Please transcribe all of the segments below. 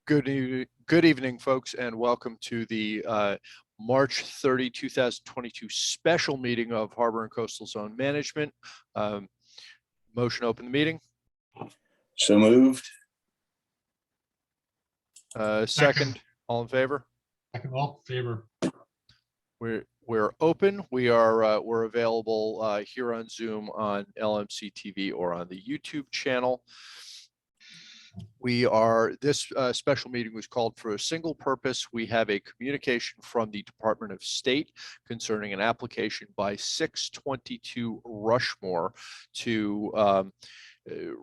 Good evening, folks, and welcome to the March 30, 2022 special meeting of Harbor and Coastal Zone Management. Motion to open the meeting. So moved. Second, all in favor? Second, all in favor. We're open. We're available here on Zoom, on LMC TV, or on the YouTube channel. This special meeting was called for a single purpose. We have a communication from the Department of State concerning an application by 622 Rushmore to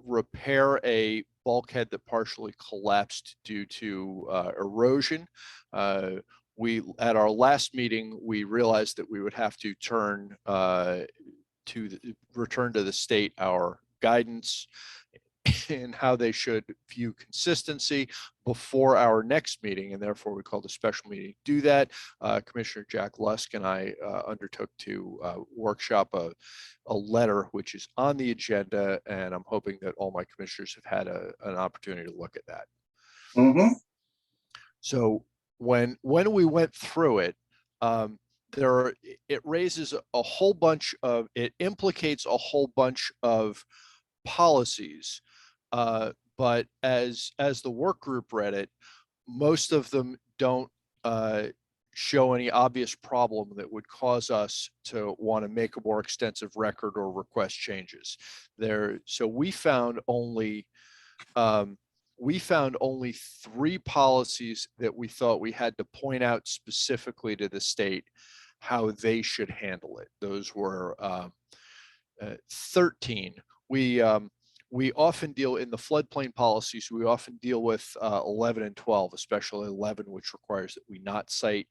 repair a bulkhead that partially collapsed due to erosion. At our last meeting, we realized that we would have to return to the state our guidance and how they should view consistency before our next meeting, and therefore we called a special meeting to do that. Commissioner Jack Lusk and I undertook to workshop a letter which is on the agenda, and I'm hoping that all my commissioners have had an opportunity to look at that. Mm-hmm. So when we went through it, it raises a whole bunch of, it implicates a whole bunch of policies, but as the work group read it, most of them don't show any obvious problem that would cause us to want to make a more extensive record or request changes there. So we found only 3 policies that we thought we had to point out specifically to the state how they should handle it. Those were 13. We often deal in the floodplain policies, we often deal with 11 and 12, especially 11, which requires that we not cite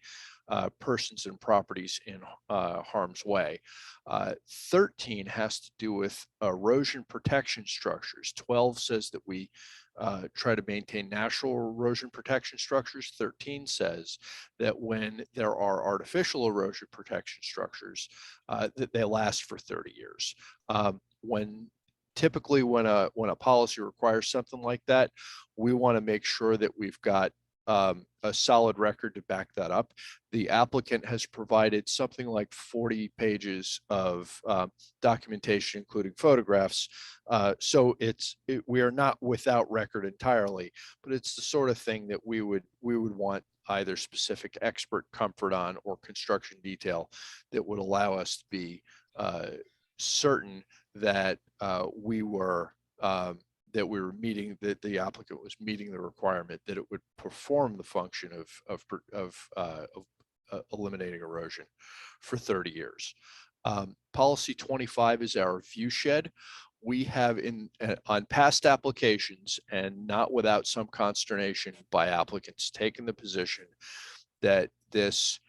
persons and properties in harm's way. 13 has to do with erosion protection structures. 12 says that we try to maintain natural erosion protection structures. 13 says that when there are artificial erosion protection structures, that they last for 30 years. Typically when a policy requires something like that, we want to make sure that we've got a solid record to back that up. The applicant has provided something like 40 pages of documentation, including photographs. So we are not without record entirely, but it's the sort of thing that we would want either specific expert comfort on or construction detail that would allow us to be certain that that the applicant was meeting the requirement, that it would perform the function of eliminating erosion for 30 years. Policy 25 is our view shed. We have on past applications, and not without some consternation by applicants, taken the position that this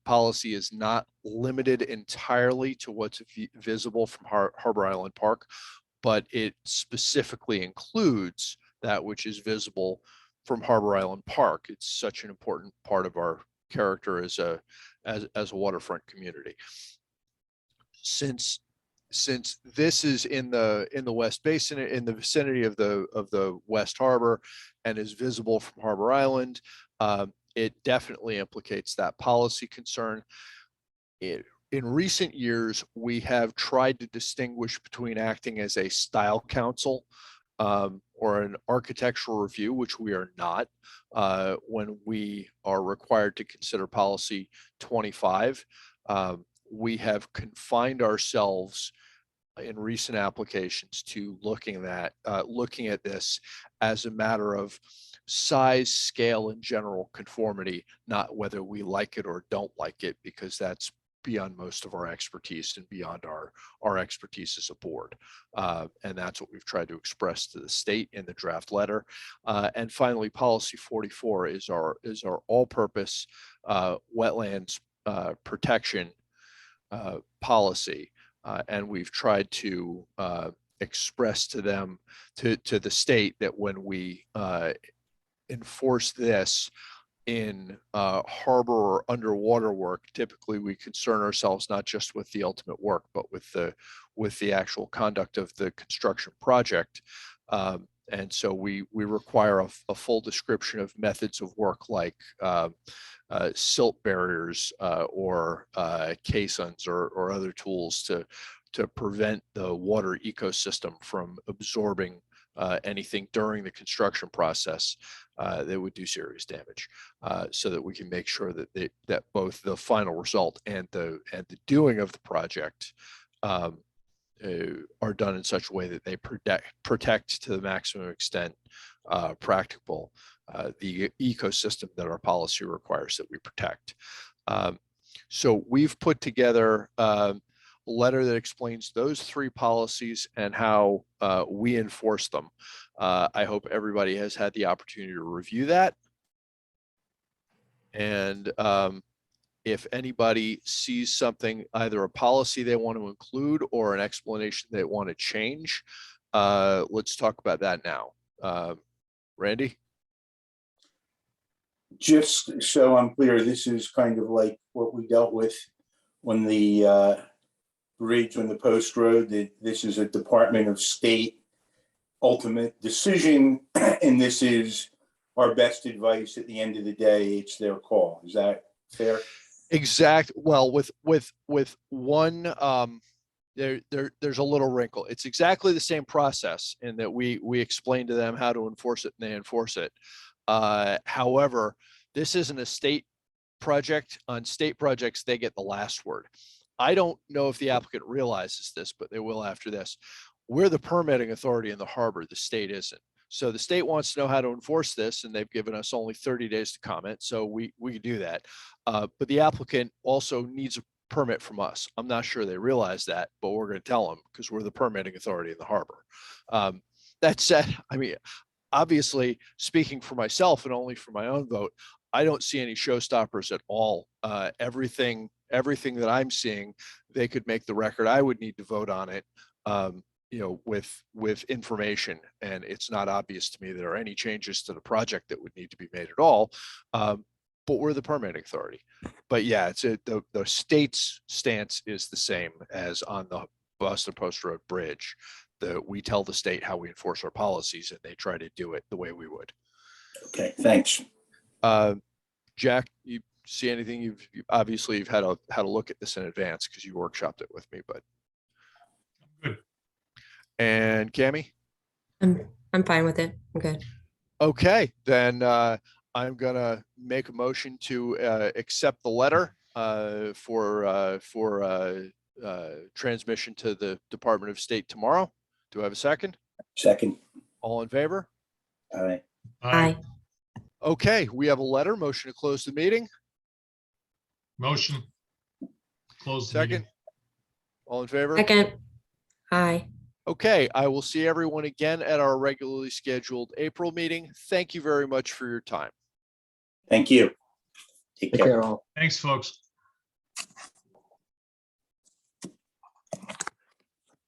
policy is not limited entirely to what's visible from Harbor Island Park, but it specifically includes that which is visible from Harbor Island Park. It's such an important part of our character as a waterfront community. Since this is in the West Basin, in the vicinity of the West Harbor, and is visible from Harbor Island, it definitely implicates that policy concern. In recent years, we have tried to distinguish between acting as a style council or an architectural review, which we are not, when we are required to consider policy 25. We have confined ourselves in recent applications to looking at this as a matter of size, scale, and general conformity, not whether we like it or don't like it, because that's beyond most of our expertise and beyond our expertise as a board. And that's what we've tried to express to the state in the draft letter. And finally, policy 44 is our all-purpose wetlands protection policy. And we've tried to express to them, to the state, that when we enforce this in harbor or underwater work, typically we concern ourselves not just with the ultimate work, but with the actual conduct of the construction project. And so we require a full description of methods of work like silt barriers or caissons or other tools to prevent the water ecosystem from absorbing anything during the construction process that would do serious damage, so that we can make sure that that both the final result and the doing of the project are done in such a way that they protect to the maximum extent practicable the ecosystem that our policy requires that we protect. So we've put together a letter that explains those three policies and how we enforce them. I hope everybody has had the opportunity to review that. And if anybody sees something, either a policy they want to include or an explanation they want to change, let's talk about that now. Randy? Just so I'm clear, this is kind of like what we dealt with when the bridge on the post road, that this is a Department of State ultimate decision, and this is our best advice. At the end of the day, it's their call. Is that fair? Exact. Well, with one, there's a little wrinkle. It's exactly the same process in that we explain to them how to enforce it and they enforce it. However, this isn't a state project. On state projects, they get the last word. I don't know if the applicant realizes this, but they will after this. We're the permitting authority in the harbor. The state isn't. So the state wants to know how to enforce this, and they've given us only 30 days to comment. So we can do that. But the applicant also needs a permit from us. I'm not sure they realize that, but we're going to tell them because we're the permitting authority in the harbor. That said, I mean, obviously, speaking for myself and only for my own vote, I don't see any showstoppers at all. Everything that I'm seeing, they could make the record. I would need to vote on it, you know, with information, and it's not obvious to me there are any changes to the project that would need to be made at all. But we're the permitting authority. But yeah, the state's stance is the same as on the Boston Post Road Bridge. We tell the state how we enforce our policies, and they try to do it the way we would. Okay, thanks. Jack, you see anything? You've obviously had a look at this in advance because you workshopped it with me, but. Good. And Cammie? I'm fine with it. Okay. Okay, then I'm gonna make a motion to accept the letter for transmission to the Department of State tomorrow. Do I have a second? Second. All in favor? All right. Aye. Okay, we have a letter. Motion to close the meeting. Motion. Close the meeting. Second. All in favor? Second. Aye. Okay, I will see everyone again at our regularly scheduled April meeting. Thank you very much for your time. Thank you. Take Take care. care all. Thanks, folks.